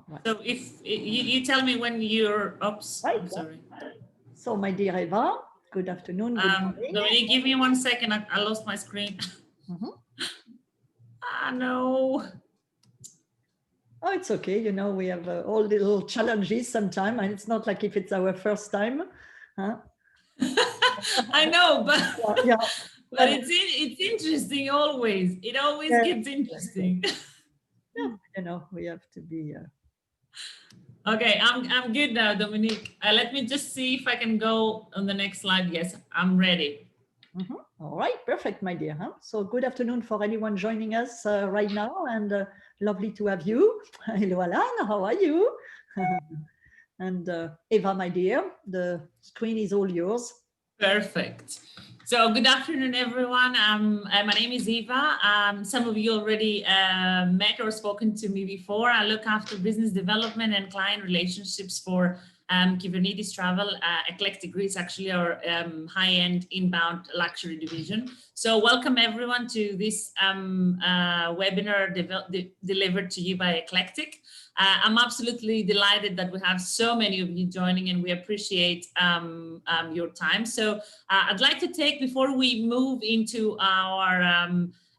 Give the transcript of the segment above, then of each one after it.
Right. So if you tell me when you're up. Right. I'm sorry. So my dear Eva, good afternoon, good morning. Dominique, give me 1 second. I lost my screen. Ah, no. Oh, it's okay. You know, we have all little challenges sometimes, and it's not like if it's our first time. Huh? I know, but Yeah. but it's interesting always. It always gets interesting. Yeah, you know, we have to be. Okay, I'm good now, Dominique. Let me just see if I can go on the next slide. Yes, I'm ready. All right, perfect, my dear. Huh? So good afternoon for anyone joining us right now, and lovely to have you. Hello, Alan, how are you? And Eva, my dear, the screen is all yours. Perfect. So good afternoon, everyone. My name is Eva. Some of you already met or spoken to me before. I look after business development and client relationships for Kubernetes Travel. Eclectic Greece, actually our high-end inbound luxury division. So welcome everyone to this webinar delivered to you by Eclectic. I'm absolutely delighted that we have so many of you joining, and we appreciate your time. So I'd like to take, before we move into our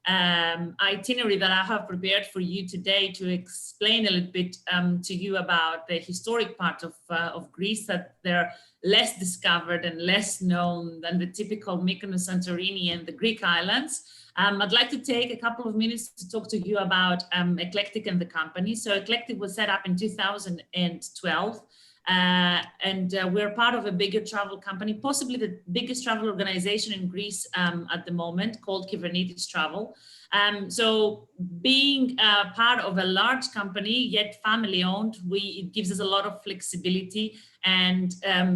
itinerary that I have prepared for you today, to explain a little bit to you about the historic part of Greece, that they're less discovered and less known than the typical Mykonos, Santorini and the Greek islands. I'd like to take a couple of minutes to talk to you about Eclectic and the company. So Eclectic was set up in 2012. And we're part of a bigger travel company, possibly the biggest travel organization in Greece at the moment, called Kubernetes Travel. So being part of a large company, yet family owned, it gives us a lot of flexibility and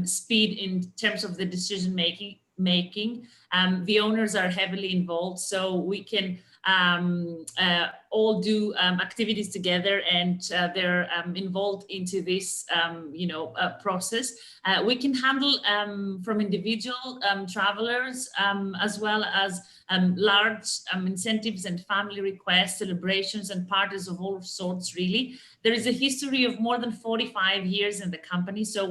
speed in terms of the decision making. The owners are heavily involved, so we can all do activities together, and they're involved into this process. We can handle from individual travelers as well as large incentives and family requests, celebrations and parties of all sorts, really. There is a history of more than 45 years in the company, so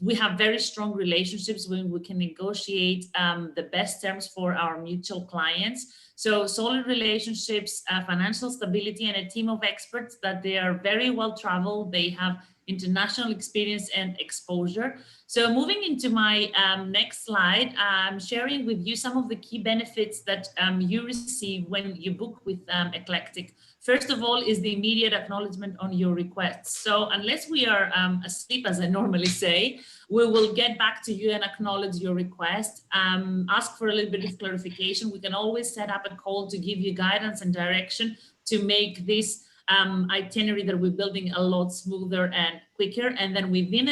we have very strong relationships when we can negotiate the best terms for our mutual clients. So solid relationships, financial stability, and a team of experts that they are very well traveled. They have international experience and exposure. So moving into my next slide, I'm sharing with you some of the key benefits that you receive when you book with Eclectic. First of all is the immediate acknowledgement on your requests. So unless we are asleep, as I normally say, we will get back to you and acknowledge your request. Ask for a little bit of clarification. We can always set up a call to give you guidance and direction to make this itinerary that we're building a lot smoother and quicker. And then within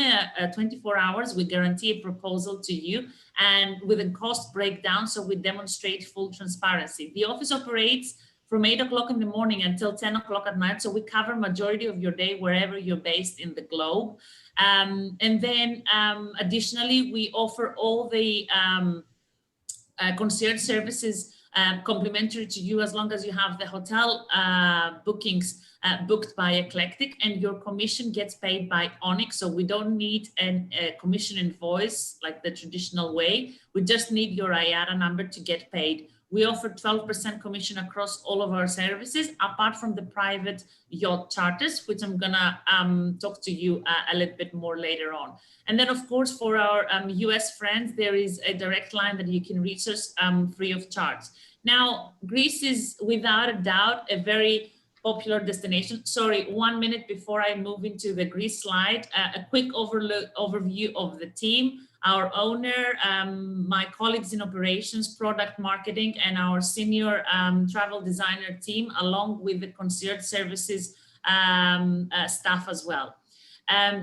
24 hours, we guarantee a proposal to you, and with a cost breakdown, so we demonstrate full transparency. The office operates from 8 o'clock in the morning until 10 o'clock at night. So we cover majority of your day wherever you're based in the globe. And then additionally, we offer all the concierge services complimentary to you, as long as you have the hotel bookings booked by Eclectic, and your commission gets paid by Onyx. So we don't need a commission invoice like the traditional way. We just need your IATA number to get paid. We offer 12% commission across all of our services, apart from the private yacht charters, which I'm gonna talk to you a little bit more later on. And then, of course, for our US friends, there is a direct line that you can reach us free of charge. Now, Greece is without a doubt a very popular destination. Sorry, 1 minute before I move into the Greece slide, a quick overview of the team. Our owner, my colleagues in operations, product marketing, and our senior travel designer team, along with the concierge services staff as well.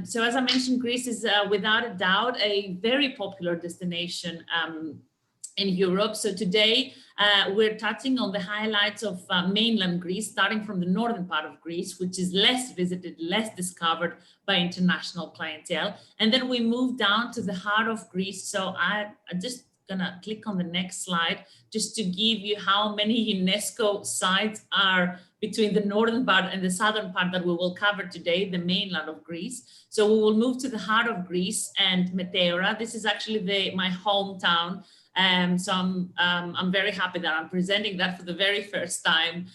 So as I mentioned, Greece is without a doubt a very popular destination in Europe. So today we're touching on the highlights of mainland Greece, starting from the northern part of Greece, which is less visited, less discovered by international clientele. And then we move down to the heart of Greece. So I just gonna click on the next slide just to give you how many UNESCO sites are between the northern part and the southern part that we will cover today, the mainland of Greece. So we will move to the heart of Greece and Matera. This is actually my hometown. So I'm very happy that I'm presenting that for the very first time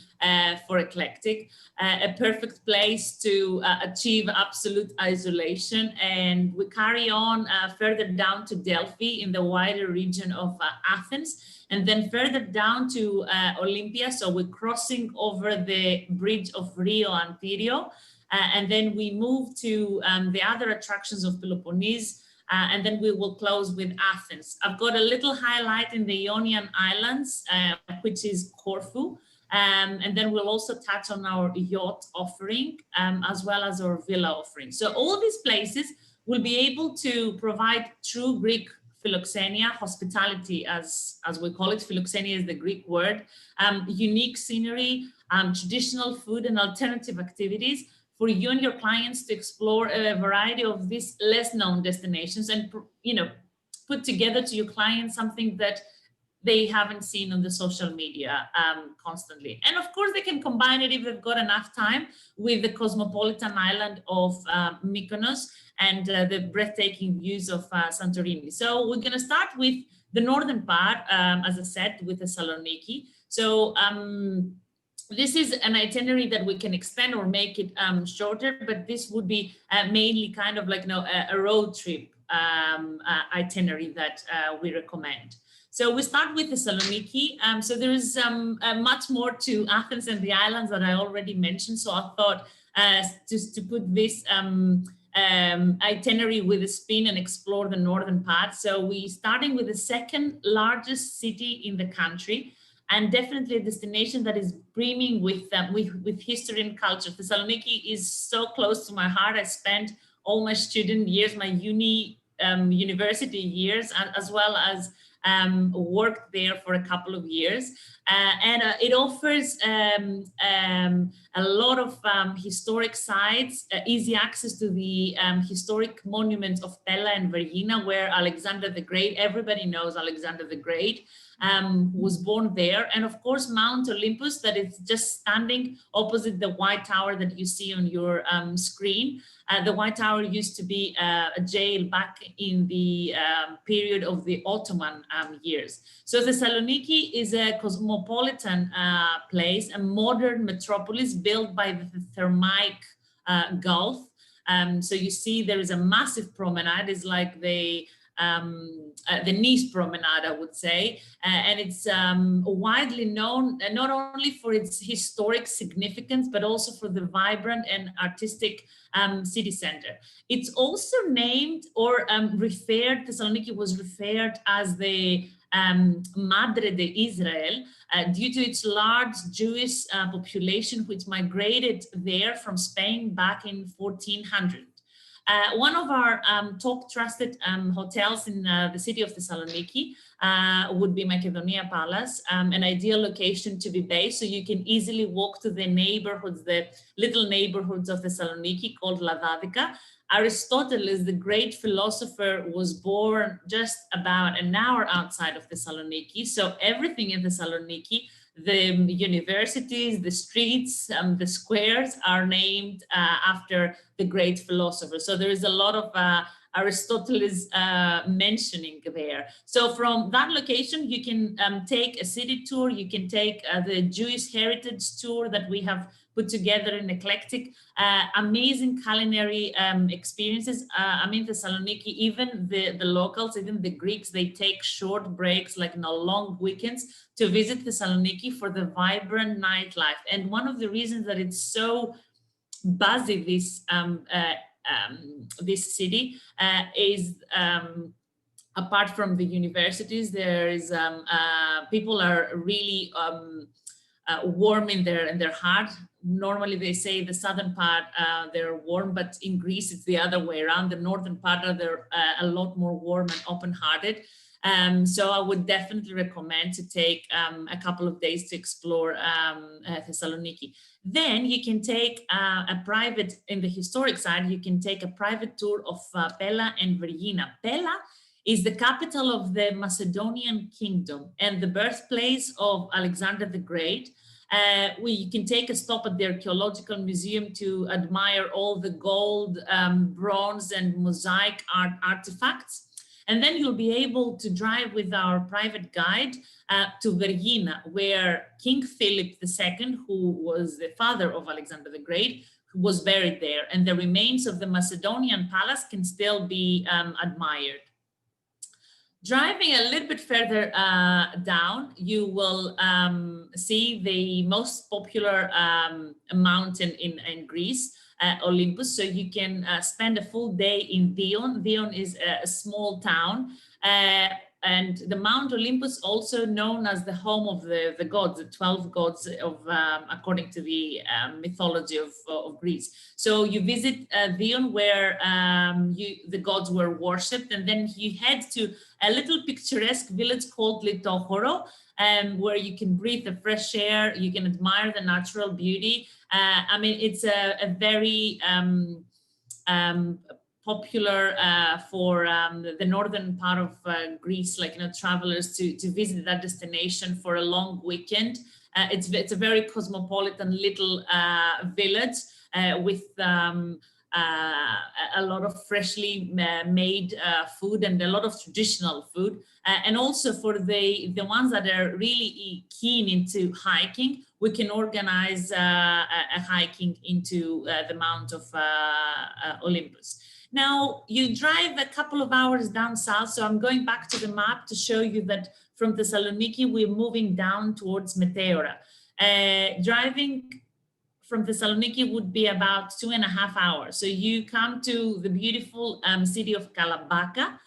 for Eclectic. A perfect place to achieve absolute isolation. And we carry on further down to Delphi in the wider region of Athens, and then further down to Olympia. So we're crossing over the bridge of Rio Antirio, and then we move to the other attractions of Peloponnese. And then we will close with Athens. I've got a little highlight in the Ionian Islands, which is Corfu. And then we'll also touch on our yacht offering, as well as our villa offering. So all these places will be able to provide true Greek philoxenia, hospitality, as we call it. Philoxenia is the Greek word. Unique scenery, traditional food, and alternative activities for you and your clients to explore a variety of these less known destinations, and put together to your clients something that they haven't seen on the social media constantly. And of course, they can combine it, if they've got enough time, with the cosmopolitan island of Mykonos and the breathtaking views of Santorini. So we're going to start with the northern part, as I said, with Thessaloniki. So this is an itinerary that we can extend or make it shorter, but this would be mainly kind of like a road trip itinerary that we recommend. So we start with Thessaloniki. So there is much more to Athens and the islands that I already mentioned. So I thought just to put this itinerary with a spin and explore the northern part. So we starting with the second largest city in the country, and definitely a destination that is brimming with history and culture. Thessaloniki is so close to my heart. I spent all my student years, my university years, as well as worked there for a couple of years. And it offers a lot of historic sites, easy access to the historic monuments of Pella and Vergina, where Alexander the Great, everybody knows Alexander the Great, was born there. And of course, Mount Olympus, that is just standing opposite the White Tower that you see on your screen. The White Tower used to be a jail back in the period of the Ottoman years. So Thessaloniki is a cosmopolitan place, a modern metropolis built by the Thermaic Gulf. So you see there is a massive promenade. It's like the Nice promenade, I would say, and it's widely known not only for its historic significance, but also for the vibrant and artistic city center. It's also named or referred, Thessaloniki was referred as the Madre de Israel, due to its large Jewish population, which migrated there from Spain back in 1400. One of our top trusted hotels in the city of Thessaloniki would be Macedonia Palace, an ideal location to be based, so you can easily walk to the neighborhoods, the little neighborhoods of Thessaloniki called Lavadica. Aristotle, the great philosopher, was born just about an hour outside of Thessaloniki, so everything in Thessaloniki, the universities, the streets, the squares are named after the great philosopher. So there is a lot of Aristotle's mentioning there. So from that location, you can take a city tour, you can take the Jewish heritage tour that we have put together in Eclectic, amazing culinary experiences. I mean, Thessaloniki, even the locals, even the Greeks, they take short breaks, like long weekends, to visit Thessaloniki for the vibrant nightlife. And one of the reasons that it's so buzzy, this city, is apart from the universities, there is people are really warm in their heart. Normally they say the southern part they're warm, but in Greece it's the other way around. The northern part are they're a lot more warm and open-hearted. So I would definitely recommend to take a couple of days to explore Thessaloniki. Then you can take a private, in the historic side, you can take a private tour of Pella and Vergina. Pella is the capital of the Macedonian kingdom and the birthplace of Alexander the Great. You can take a stop at the archaeological museum to admire all the gold, bronze, and mosaic artifacts. And then you'll be able to drive with our private guide to Vergina, where King Philip II, who was the father of Alexander the Great, was buried there. And the remains of the Macedonian palace can still be admired. Driving a little bit further down, you will see the most popular mountain in Greece, Olympus. So you can spend a full day in Dion. Dion is a small town. And the Mount Olympus, also known as the home of the gods, the 12 gods of, according to the mythology of Greece. So you visit Dion, where the gods were worshipped, and then you head to a little picturesque village called Litochoro, where you can breathe the fresh air, you can admire the natural beauty. I mean, it's a very popular for the northern part of Greece, like, travelers to visit that destination for a long weekend. It's a very cosmopolitan little village with a lot of freshly made food and a lot of traditional food. And also for the ones that are really keen into hiking, we can organize a hiking into the Mount of Olympus. Now, you drive a couple of hours down south. So I'm going back to the map to show you that from Thessaloniki, we're moving down towards Matera. Driving from Thessaloniki would be about 2.5 hours. So you come to the beautiful city of Kalabaka,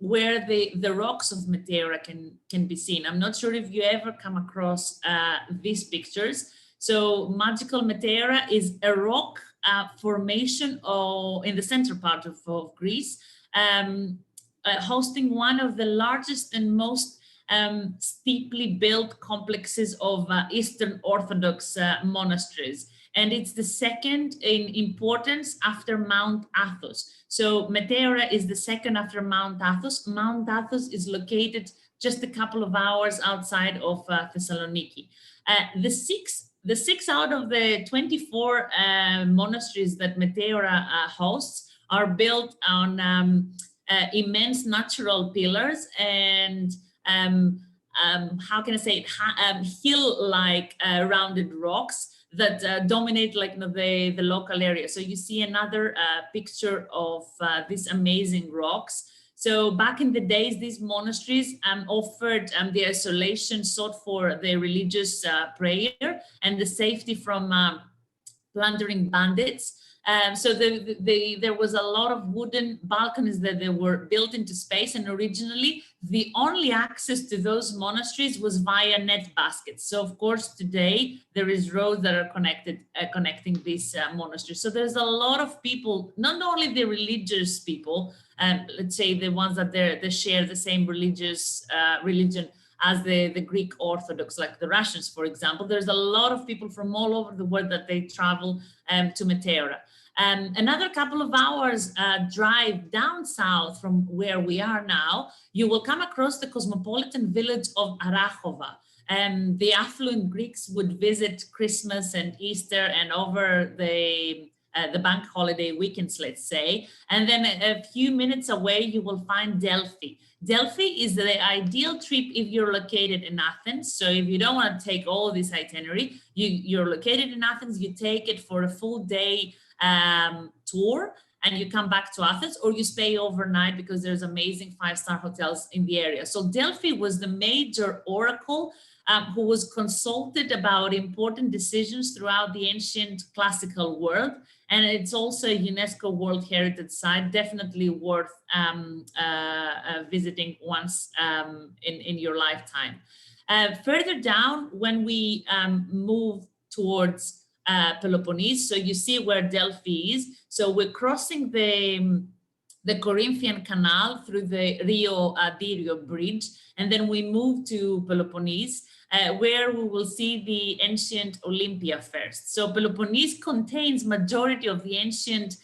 where the rocks of Matera can be seen. I'm not sure if you ever come across these pictures. So Magical Matera is a rock formation in the center part of Greece, hosting one of the largest and most steeply built complexes of Eastern Orthodox monasteries. And it's the second in importance after Mount Athos. So Matera is the second after Mount Athos. Mount Athos is located just a couple of hours outside of Thessaloniki. The six out of the 24 monasteries that Matera hosts are built on immense natural pillars and how can I say it, hill-like rounded rocks that dominate the local area. So you see another picture of these amazing rocks. So back in the days, these monasteries offered the isolation sought for their religious prayer and the safety from plundering bandits. So there was a lot of wooden balconies that they were built into space, and originally the only access to those monasteries was via net baskets. So of course today there is roads that are connecting these monasteries. So there's a lot of people, not only the religious people, let's say the ones that they share the same religious religion as the Greek Orthodox, like the Russians, for example. There's a lot of people from all over the world that they travel to Matera. Another couple of hours drive down south from where we are now, you will come across the cosmopolitan village of Arachova. The affluent Greeks would visit Christmas and Easter and over the bank holiday weekends, let's say. And then a few minutes away, you will find Delphi. Delphi is the ideal trip if you're located in Athens. So if you don't want to take all this itinerary, you're located in Athens, you take it for a full day tour and you come back to Athens, or you stay overnight because there's amazing 5-star hotels in the area. So Delphi was the major oracle who was consulted about important decisions throughout the ancient classical world. And it's also a UNESCO World Heritage Site, definitely worth visiting once in your lifetime. Further down, when we move towards Peloponnese, so you see where Delphi is. So we're crossing the Corinthian Canal through the Rio Dirio Bridge, and then we move to Peloponnese, where we will see the ancient Olympia first. So Peloponnese contains majority of the ancient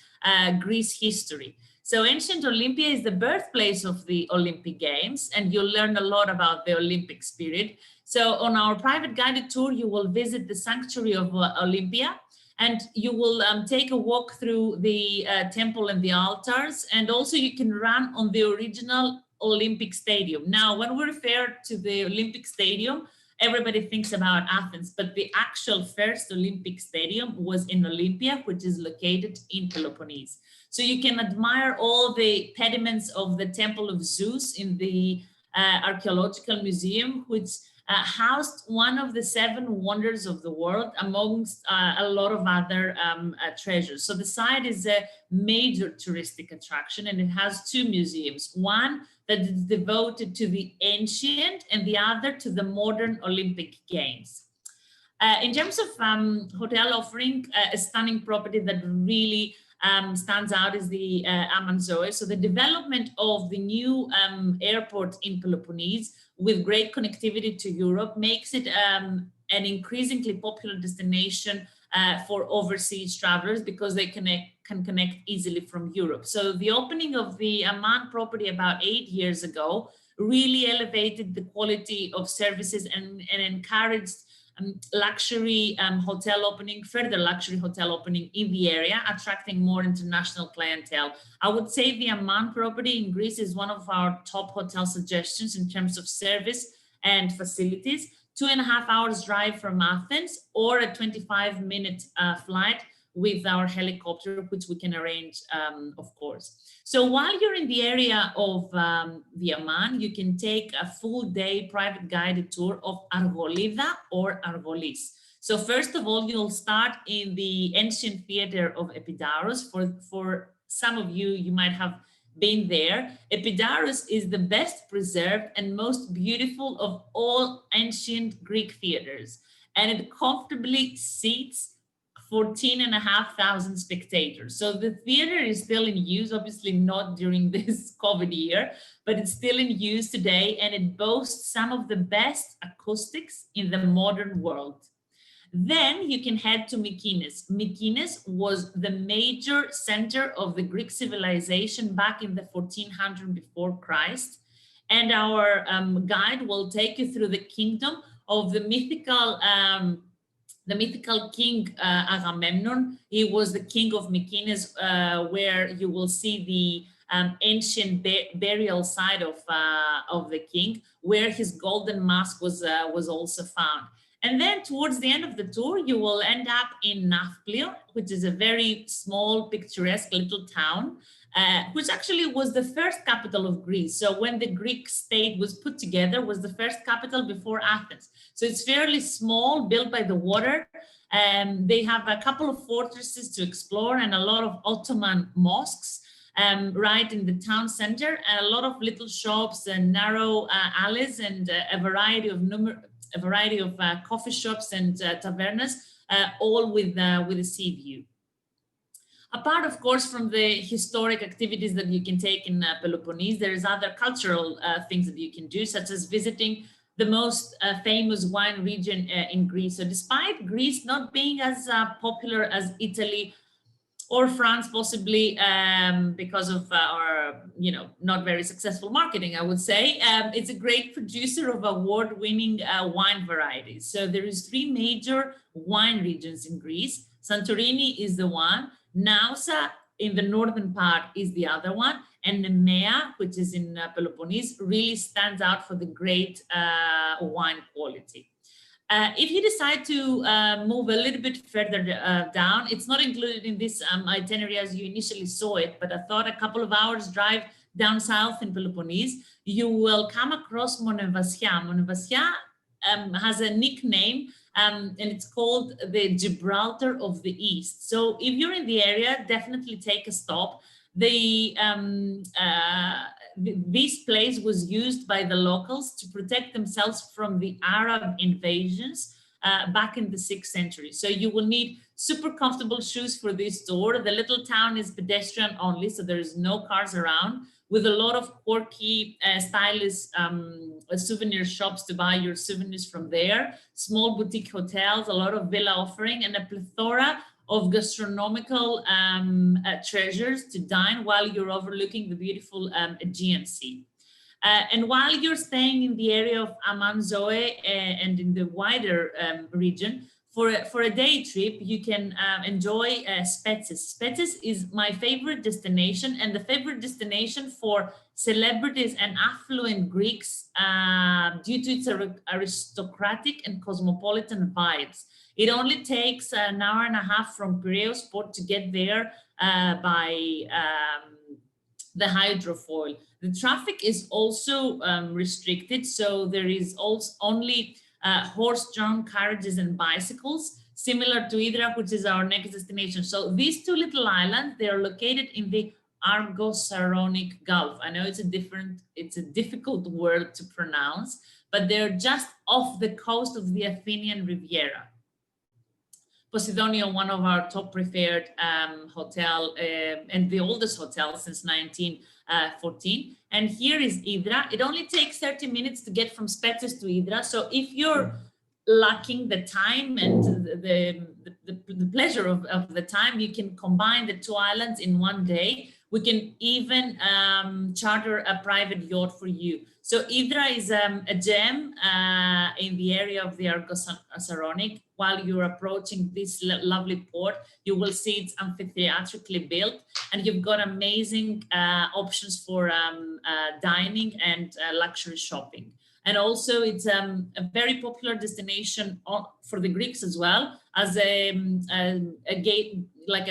Greece history. So ancient Olympia is the birthplace of the Olympic Games, and you'll learn a lot about the Olympic spirit. So on our private guided tour, you will visit the sanctuary of Olympia, and you will take a walk through the temple and the altars, and also you can run on the original Olympic Stadium. Now, when we refer to the Olympic Stadium, everybody thinks about Athens, but the actual first Olympic Stadium was in Olympia, which is located in Peloponnese. So you can admire all the pediments of the Temple of Zeus in the Archaeological Museum, which housed one of the 7 wonders of the world amongst a lot of other treasures. So the site is a major touristic attraction, and it has 2 museums, one that is devoted to the ancient and the other to the modern Olympic Games. In terms of hotel offering, a stunning property that really stands out is the Amanzo. So the development of the new airport in Peloponnese with great connectivity to Europe makes it an increasingly popular destination for overseas travelers, because they can connect easily from Europe. So the opening of the Amman property about 8 years ago really elevated the quality of services and encouraged luxury hotel opening, further luxury hotel opening in the area, attracting more international clientele. I would say the Amman property in Greece is one of our top hotel suggestions in terms of service and facilities. 2.5 hours drive from Athens, or a 25-minute flight with our helicopter, which we can arrange, of course. So while you're in the area of the Amman, you can take a full-day private guided tour of Argolida or Argolis. So first of all, you'll start in the ancient theater of Epidaurus. For some of you, you might have been there. Epidaurus is the best preserved and most beautiful of all ancient Greek theaters, and it comfortably seats 14,500 spectators. So the theater is still in use, obviously not during this COVID year, but it's still in use today, and it boasts some of the best acoustics in the modern world. Then you can head to Mykonos. Mykonos was the major center of the Greek civilization back in the 1400 before Christ. And our guide will take you through the kingdom of the mythical king Agamemnon. He was the king of Mykonos, where you will see the ancient burial site of the king, where his golden mask was also found. And then towards the end of the tour, you will end up in Nafplio, which is a very small, picturesque little town, which actually was the first capital of Greece. So when the Greek state was put together, was the first capital before Athens. So it's fairly small, built by the water. They have a couple of fortresses to explore and a lot of Ottoman mosques right in the town center, and a lot of little shops and narrow alleys, and a variety of coffee shops and tavernas, all with a sea view. Apart, of course, from the historic activities that you can take in Peloponnese, there's other cultural things that you can do, such as visiting the most famous wine region in Greece. So despite Greece not being as popular as Italy or France, possibly because of our, not very successful marketing, I would say, it's a great producer of award-winning wine varieties. So there is 3 major wine regions in Greece. Santorini is the one, Naousa in the northern part is the other one, and Nemea, which is in Peloponnese, really stands out for the great wine quality. If you decide to move a little bit further down, it's not included in this itinerary as you initially saw it, but I thought a couple of hours drive down south in Peloponnese, you will come across Monevasia. Monevasia has a nickname, and it's called the Gibraltar of the East. So if you're in the area, definitely take a stop. This place was used by the locals to protect themselves from the Arab invasions back in the 6th century. So you will need super comfortable shoes for this tour. The little town is pedestrian only, so there is no cars around, with a lot of quirky, stylish souvenir shops to buy your souvenirs from there, small boutique hotels, a lot of villa offering, and a plethora of gastronomical treasures to dine while you're overlooking the beautiful Aegean Sea. And while you're staying in the area of Amanzo and in the wider region, for a day trip, you can enjoy Spetses. Spetses is my favorite destination, and the favorite destination for celebrities and affluent Greeks due to its aristocratic and cosmopolitan vibes. It only takes an hour and a half from Piraeus port to get there by the hydrofoil. The traffic is also restricted, so there is also only horse-drawn carriages and bicycles, similar to Hydra, which is our next destination. So these two little islands, they are located in the Argo-Saronic Gulf. I know it's a difficult word to pronounce, but they're just off the coast of the Athenian Riviera. Posidonia, one of our top preferred hotel and the oldest hotel since 1914. And here is Hydra. It only takes 30 minutes to get from Spetses to Hydra. So if you're lacking the time and the pleasure of the time, you can combine the two islands in one day. We can even charter a private yacht for you. So Hydra is a gem in the area of the Argo-Saronic. While you're approaching this lovely port, you will see it's amphitheatrically built, and you've got amazing options for dining and luxury shopping. And also it's a very popular destination for the Greeks as well, as a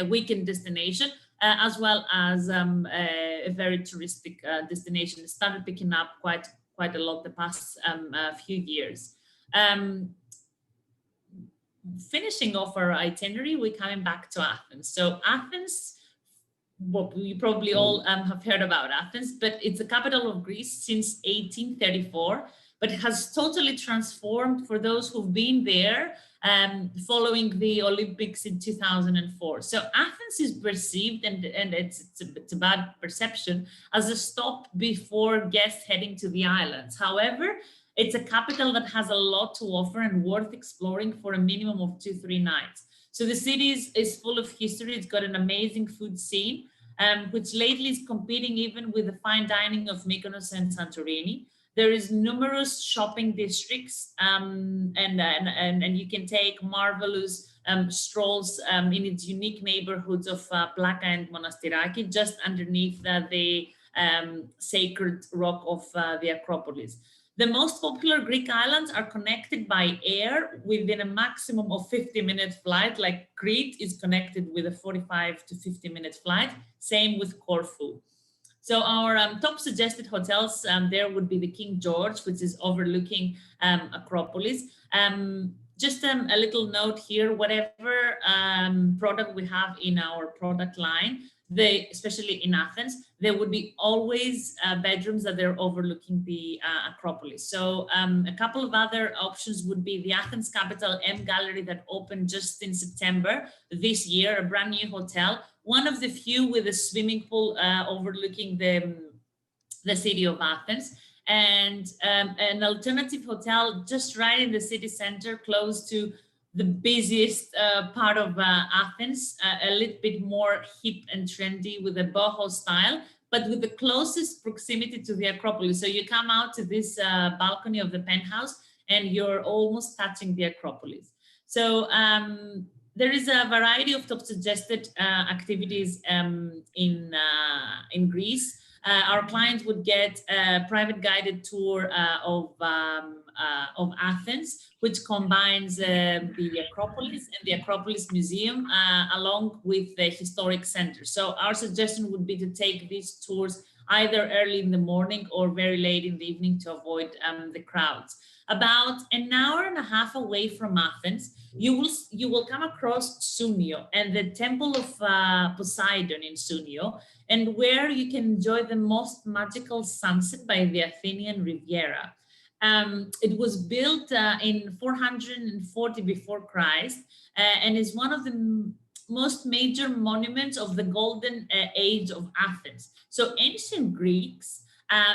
weekend destination, as well as a very touristic destination. It started picking up quite a lot the past few years. Finishing off our itinerary, we're coming back to Athens. So Athens, well, you probably all have heard about Athens, but it's the capital of Greece since 1834, but it has totally transformed for those who've been there following the Olympics in 2004. So Athens is perceived, and it's a bad perception, as a stop before guests heading to the islands. However, it's a capital that has a lot to offer and worth exploring for a minimum of 2-3 nights. So the city is full of history. It's got an amazing food scene, which lately is competing even with the fine dining of Mykonos and Santorini. There is numerous shopping districts, and you can take marvelous strolls in its unique neighborhoods of Plaka and Monastiraki, just underneath the sacred rock of the Acropolis. The most popular Greek islands are connected by air within a maximum of 50-minute flight, like Crete is connected with a 45 to 50-minute flight, same with Corfu. So our top suggested hotels there would be the King George, which is overlooking Acropolis. Just a little note here, whatever product we have in our product line, especially in Athens, there would be always bedrooms that they're overlooking the Acropolis. So a couple of other options would be the Athens Capital M Gallery that opened just in September this year, a brand new hotel, one of the few with a swimming pool overlooking the city of Athens, and an alternative hotel just right in the city center, close to the busiest part of Athens, a little bit more hip and trendy with a boho style, but with the closest proximity to the Acropolis. So you come out to this balcony of the penthouse and you're almost touching the Acropolis. So there is a variety of top suggested activities in Greece. Our clients would get a private guided tour of Athens, which combines the Acropolis and the Acropolis Museum along with the historic center. So our suggestion would be to take these tours either early in the morning or very late in the evening to avoid the crowds. About an hour and a half away from Athens, you will come across Sunio and the Temple of Poseidon in Sunio, and where you can enjoy the most magical sunset by the Athenian Riviera. It was built in 440 before Christ and is one of the most major monuments of the golden age of Athens. So ancient Greeks,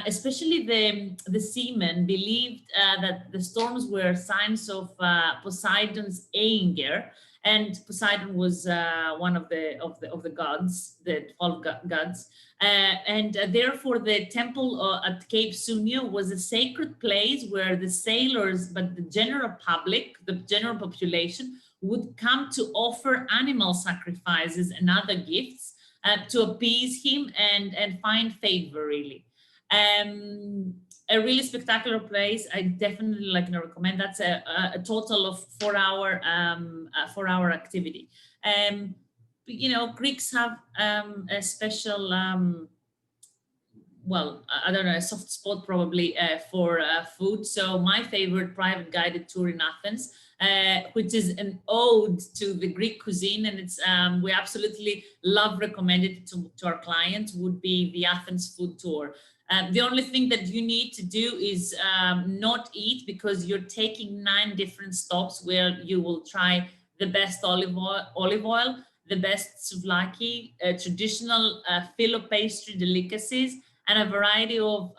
especially the seamen, believed that the storms were signs of Poseidon's anger, and Poseidon was one of the gods, the 12 gods, and therefore the temple at Cape Sunio was a sacred place where the sailors, but the general public, the general population, would come to offer animal sacrifices and other gifts to appease him and find favor, really. A really spectacular place. I definitely recommend. That's a total of 4 hour 4 hour activity. Greeks have a special well, I don't know, a soft spot probably for food. So my favorite private guided tour in Athens, which is an ode to the Greek cuisine, and it's we absolutely love recommended it to our clients, would be the Athens food tour. The only thing that you need to do is not eat, because you're taking 9 different stops where you will try the best olive oil, the best souvlaki, traditional filo pastry delicacies, and a variety of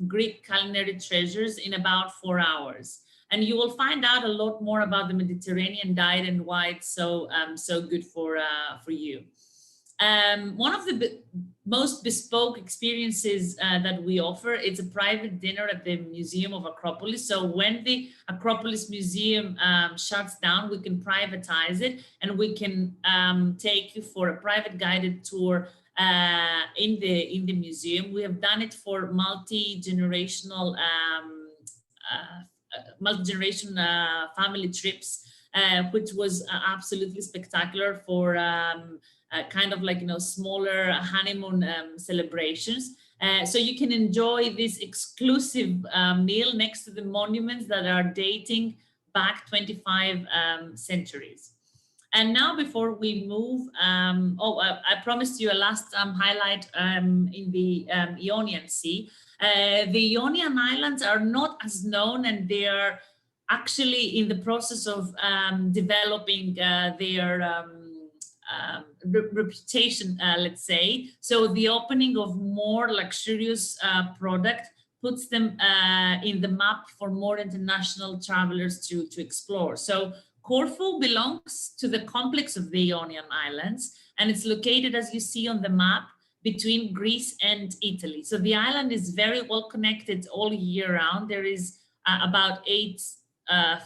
Greek culinary treasures in about 4 hours. And you will find out a lot more about the Mediterranean diet and why it's so good for you. One of the most bespoke experiences that we offer, it's a private dinner at the Museum of Acropolis. So when the Acropolis Museum shuts down, we can privatize it, and we can take you for a private guided tour in the museum. We have done it for multi-generational family trips, which was absolutely spectacular for kind of smaller honeymoon celebrations. So you can enjoy this exclusive meal next to the monuments that are dating back 25 centuries. And now, before we move, I promised you a last highlight in the Ionian Sea. The Ionian Islands are not as known, and they are actually in the process of developing their reputation, let's say. So the opening of more luxurious product puts them in the map for more international travelers to explore. So Corfu belongs to the complex of the Ionian Islands, and it's located, as you see on the map, between Greece and Italy. So the island is very well connected all year round. There is about 8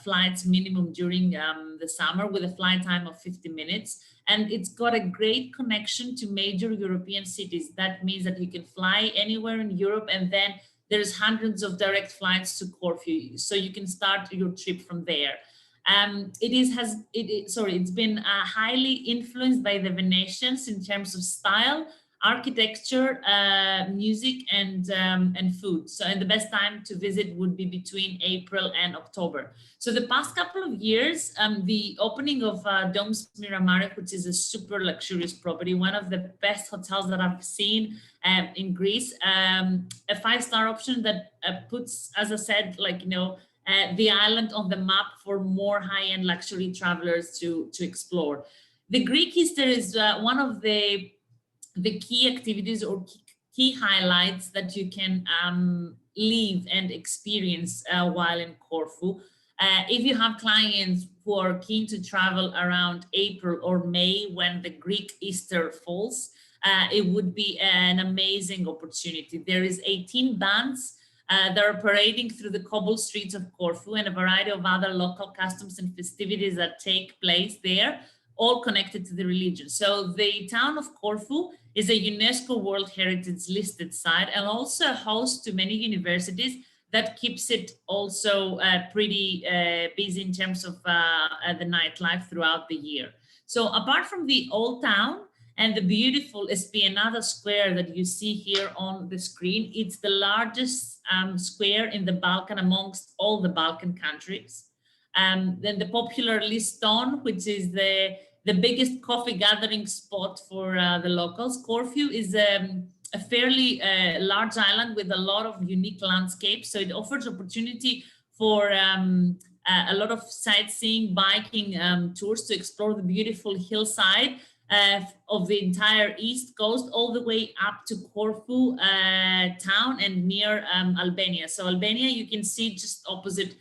flights minimum during the summer, with a flight time of 50 minutes. And it's got a great connection to major European cities. That means that you can fly anywhere in Europe, and then there's hundreds of direct flights to Corfu. So you can start your trip from there. It's been highly influenced by the Venetians in terms of style, architecture, music, and food. So, and the best time to visit would be between April and October. So the past couple of years, the opening of Domus Miramare, which is a super luxurious property, one of the best hotels that I've seen in Greece, a 5-star option that puts, as I said, the island on the map for more high-end luxury travelers to explore. The Greek history is one of the key activities or key highlights that you can live and experience while in Corfu. If you have clients who are keen to travel around April or May, when the Greek Easter falls, it would be an amazing opportunity. There is 18 bands that are parading through the cobble streets of Corfu, and a variety of other local customs and festivities that take place there, all connected to the religion. So the town of Corfu is a UNESCO World Heritage listed site, and also a host to many universities. That keeps it also pretty busy in terms of the nightlife throughout the year. So apart from the old town and the beautiful Esplanada Square that you see here on the screen, it's the largest square in the Balkan amongst all the Balkan countries. Then the popular Liston, which is the biggest coffee gathering spot for the locals. Corfu is a fairly large island with a lot of unique landscapes. So it offers opportunity for a lot of sightseeing, biking tours to explore the beautiful hillside of the entire east coast, all the way up to Corfu town and near Albania. So Albania, you can see just opposite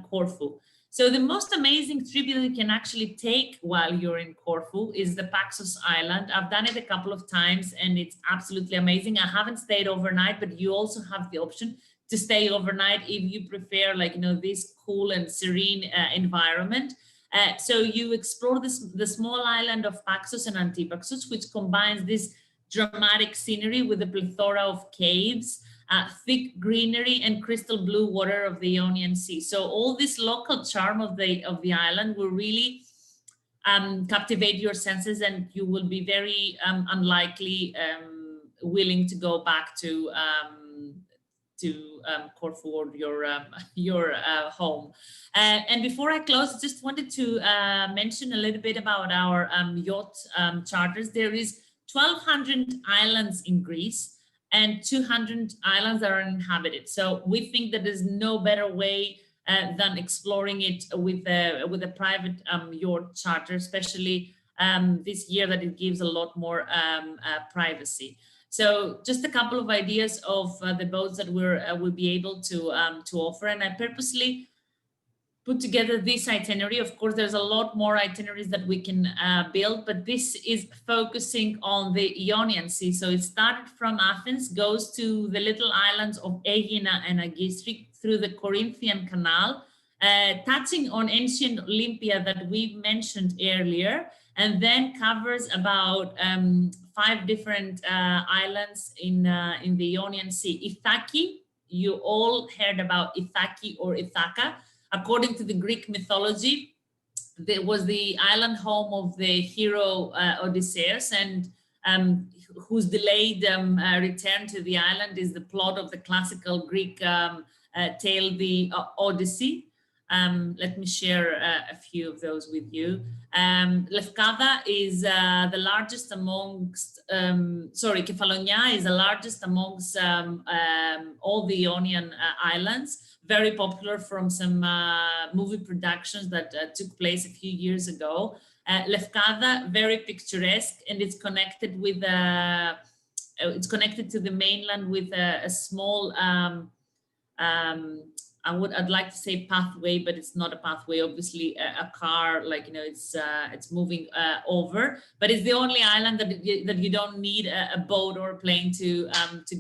Corfu. So the most amazing trip that you can actually take while you're in Corfu is the Paxos Island. I've done it a couple of times and it's absolutely amazing. I haven't stayed overnight, but you also have the option to stay overnight if you prefer, like, this cool and serene environment. So you explore the small island of Paxos and Antipaxos, which combines this dramatic scenery with a plethora of caves, thick greenery and crystal blue water of the Ionian Sea. So all this local charm of the island will really captivate your senses, and you will be very unlikely willing to go back to Corfu or your home. And before I close, I just wanted to mention a little bit about our yacht charters. There is 1,200 islands in Greece, and 200 islands that are uninhabited. So we think that there's no better way than exploring it with a private yacht charter, especially this year that it gives a lot more privacy. So just a couple of ideas of the boats that we'll be able to offer, and I purposely put together this itinerary. Of course, there's a lot more itineraries that we can build, but this is focusing on the Ionian Sea. So it started from Athens, goes to the little islands of Aegina and Agistri through the Corinthian Canal, touching on ancient Olympia that we mentioned earlier, and then covers about 5 different islands in the Ionian Sea. Ithaki, you all heard about Ithaki or Ithaca. According to the Greek mythology, there was the island home of the hero Odysseus, and whose delayed return to the island is the plot of the classical Greek tale, the Odyssey. Let me share a few of those with you. Lefkada is the largest amongst, Kefalonia is the largest amongst all the Ionian islands. Very popular from some movie productions that took place a few years ago. Lefkada, very picturesque, and it's connected with to the mainland with a small I'd like to say pathway, but it's not a pathway. Obviously, a car, like, it's moving over. But it's the only island that you don't need a boat or a plane to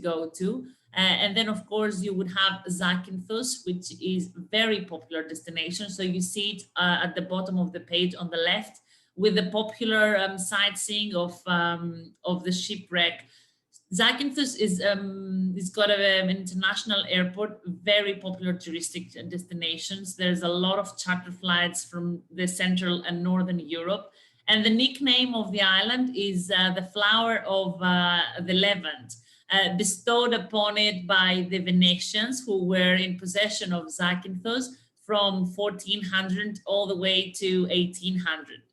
go to. And then, of course, you would have Zakynthos, which is very popular destination. So you see it at the bottom of the page on the left, with the popular sightseeing of the shipwreck. Zakynthos is got an international airport, very popular touristic destinations. There's a lot of charter flights from the Central and Northern Europe. And the nickname of the island is the flower of the Levant, bestowed upon it by the Venetians, who were in possession of Zakynthos from 1400 all the way to 1800.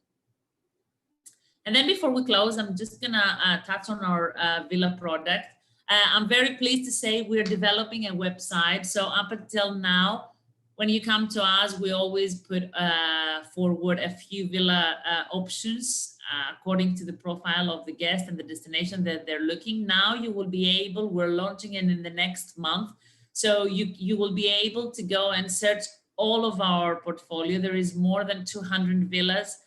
And then before we close, I'm just gonna touch on our villa product. I'm very pleased to say we're developing a website. So up until now, when you come to us, we always put forward a few villa options according to the profile of the guest and the destination that they're looking. Now you will be able, we're launching it in the next month. So you will be able to go and search all of our portfolio. There is more than 200 villas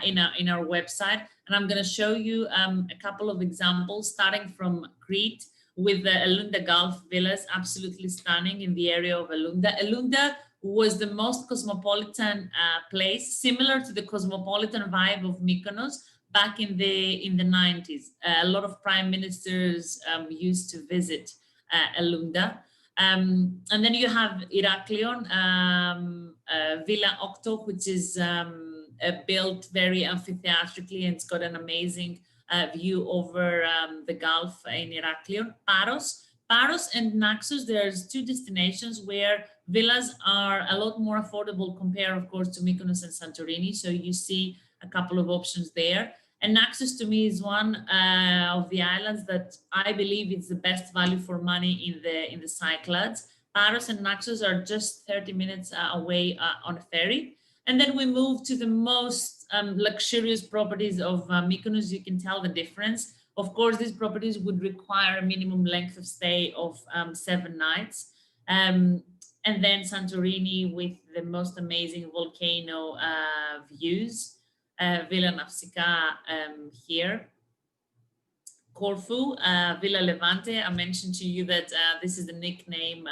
in our website, and I'm going to show you a couple of examples, starting from Crete with the Elunda Gulf villas, absolutely stunning in the area of Elunda. Elunda was the most cosmopolitan place, similar to the cosmopolitan vibe of Mykonos back in the 90s. A lot of prime ministers used to visit Elunda. And then you have Iraklion, Villa Octo, which is built very amphitheatrically, and it's got an amazing view over the Gulf in Iraklion. Paros and Naxos, there's 2 destinations where villas are a lot more affordable compared, of course, to Mykonos and Santorini. So you see a couple of options there. And Naxos, to me, is one of the islands that I believe is the best value for money in the Cyclades. Paros and Naxos are just 30 minutes away on a ferry. And then we move to the most luxurious properties of Mykonos. You can tell the difference. Of course, these properties would require a minimum length of stay of 7 nights. and then Santorini with the most amazing volcano views, Villa Navsica here. Corfu, Villa Levante. I mentioned to you that this is the nickname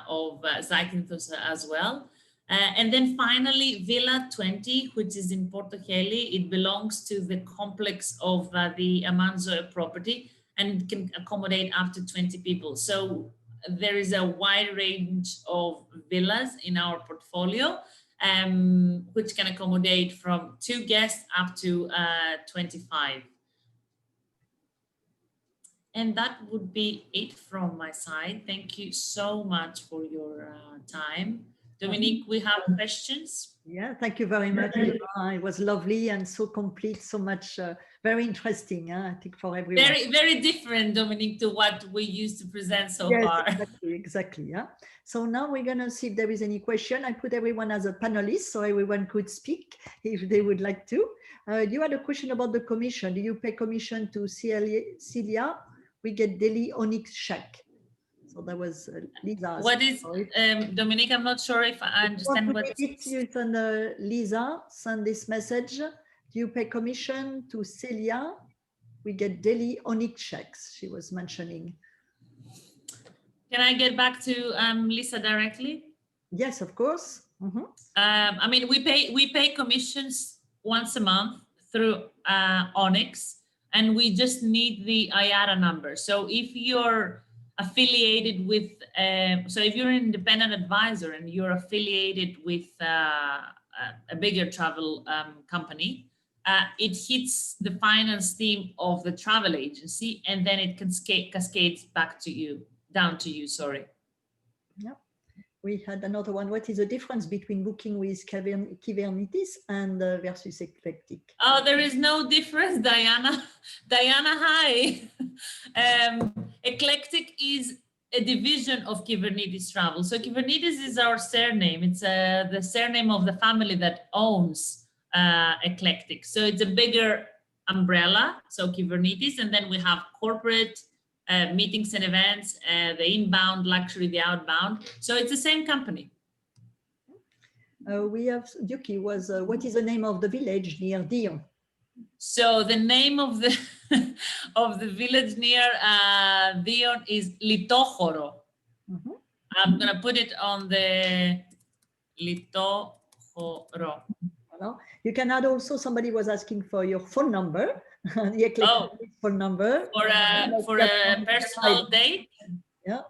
of Zakynthos as well. And then finally, Villa 20, which is in Porto Heli. It belongs to the complex of the Amanzo property, and it can accommodate up to 20 people. So there is a wide range of villas in our portfolio, which can accommodate from 2 guests up to 25. And that would be it from my side. Thank you so much for your time. Dominique, we have questions? Yeah, thank you very much. It was lovely and so complete, so much, very interesting, I think, for everyone. Very, very different, Dominique, to what we used to present so far. Exactly, yeah. So now we're going to see if there is any question. I put everyone as a panelist, so everyone could speak if they would like to. You had a question about the commission. Do you pay commission to Celia? We get daily onyx check. So that was Lisa. What is, Dominique, I'm not sure if I understand what you and Lisa send this message. Do you pay commission to Celia? We get daily onyx checks, she was mentioning. Can I get back to Lisa directly? Yes, of course. Mm-hmm. I mean, we pay commissions once a month through Onyx, and we just need the IATA number. So if you're affiliated with, so if you're an independent advisor and you're affiliated with a bigger travel company, it hits the finance team of the travel agency, and then it cascades back to you, down to you, sorry. Yeah. We had another one. What is the difference between booking with Kybernetes and versus Eclectic? Oh, there is no difference, Diana. Diana, hi. Eclectic is a division of Kybernetes Travel. So Kybernetes is our surname. It's the surname of the family that owns Eclectic. So it's a bigger umbrella, so Kybernetes, and then we have corporate meetings and events, the inbound, luxury, the outbound. So it's the same company. We have Yuki was, what is the name of the village near Dion? So the name of the of the village near Dion is Litochoro. Mm-hmm. I'm gonna put it on the Litochoro. You can add also, somebody was asking for your phone number. The Eclectic phone number. For a personal date. Yeah.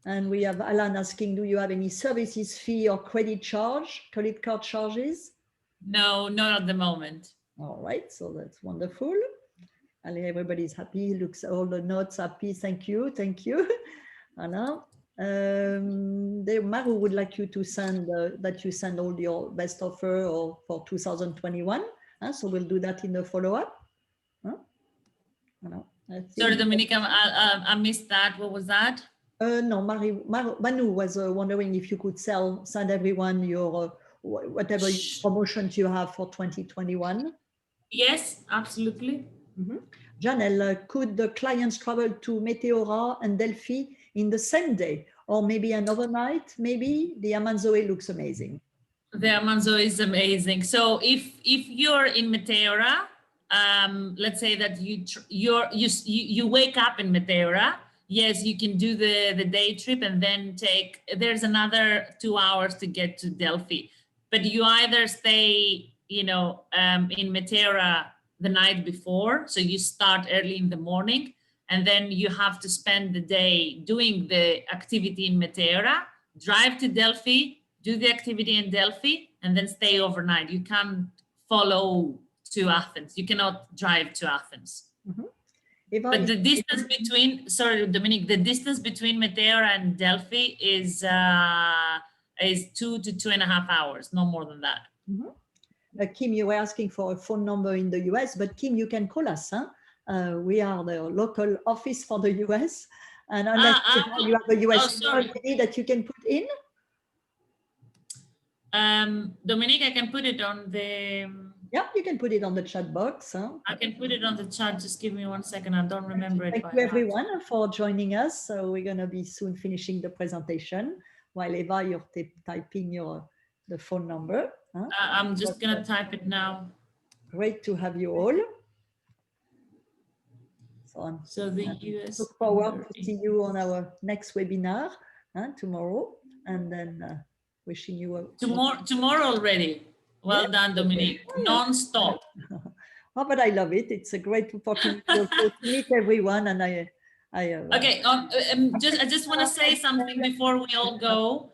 And we have Alan asking, do you have any services fee or credit card charges? No, not at the moment. All right, so that's wonderful. And everybody's happy, looks all the notes happy. Thank you. Anna. Maru would like you to send that you send all your best offer or for 2021. So we'll do that in the follow-up. Sorry, Dominique, I missed that. What was that? No, Manu was wondering if you could send everyone your whatever promotions you have for 2021. Yes, absolutely. Mm-hmm. Janelle, could the clients travel to Matera and Delphi in the same day, or maybe an overnight? Maybe the Amanzo looks amazing. The Amanzo is amazing. So if you're in Matera, let's say that you wake up in Matera. Yes, you can do the day trip and then there's another 2 hours to get to Delphi. But you either stay, in Matera the night before, so you start early in the morning, and then you have to spend the day doing the activity in Matera, drive to Delphi, do the activity in Delphi, and then stay overnight. You can't follow to Athens. You cannot drive to Athens. Mm-hmm. But the distance between, sorry, Dominique, the distance between Matera and Delphi is 2 to 2.5 hours, no more than that. Mm-hmm. Kim, you were asking for a phone number in the US, but Kim, you can call us. We are the local office for the US. And unless you have a US number that you can put in. Dominique, I can put it on the... Yeah, you can put it on the chat box. I can put it on the chat. Just give me 1 second. I don't remember it Thank by you heart. everyone for joining us. So we're going to be soon finishing the presentation while Eva, you're typing the phone number. I'm just going to type it now. Great to have you all. So the US. Look forward to see you on our next webinar tomorrow, and then wishing you a tomorrow already. Well done, Dominique. Non-stop. Oh, but I love it. It's a great opportunity to meet everyone, and okay. I just want to say something before we all go.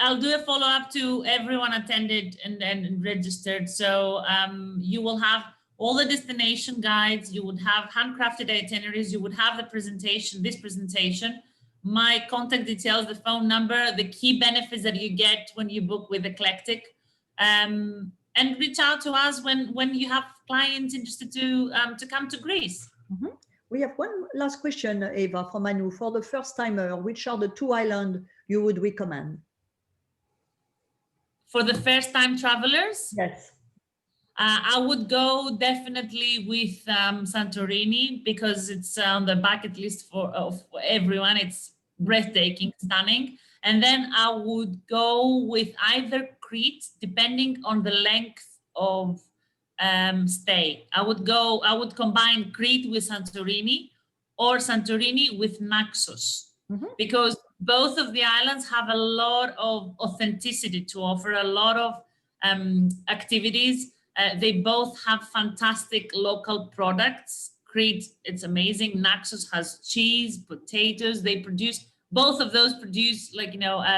I'll do a follow-up to everyone attended and registered. So you will have all the destination guides, you would have handcrafted itineraries, you would have the presentation, this presentation, my contact details, the phone number, the key benefits that you get when you book with Eclectic, and reach out to us when you have clients interested to come to Greece. Mm-hmm. We have one last question, Eva, from Anu. For the first timer, which are the 2 islands you would recommend? For the first time travelers? Yes. I would go definitely with Santorini, because it's on the bucket list for everyone. It's breathtaking, stunning. And then I would go with either Crete, depending on the length of stay. I would combine Crete with Santorini, or Santorini with Naxos, because both of the islands have a lot of authenticity to offer, a lot of activities. They both have fantastic local products. Crete, it's amazing. Naxos has cheese, potatoes. Both of those produce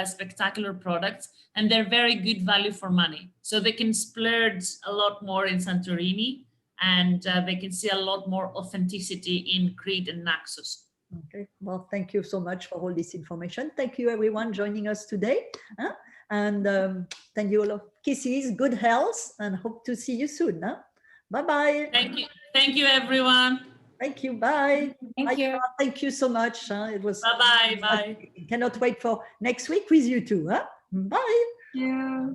spectacular products, and they're very good value for money. So they can splurge a lot more in Santorini, and they can see a lot more authenticity in Crete and Naxos. Okay, well, thank you so much for all this information. Thank you everyone joining us today. And thank you all. Kisses, good health, and hope to see you soon. Bye-bye. Thank you everyone. Thank you, bye. Thank you. Thank you so much. It was bye. Cannot wait for next week with you too. Bye. Yeah.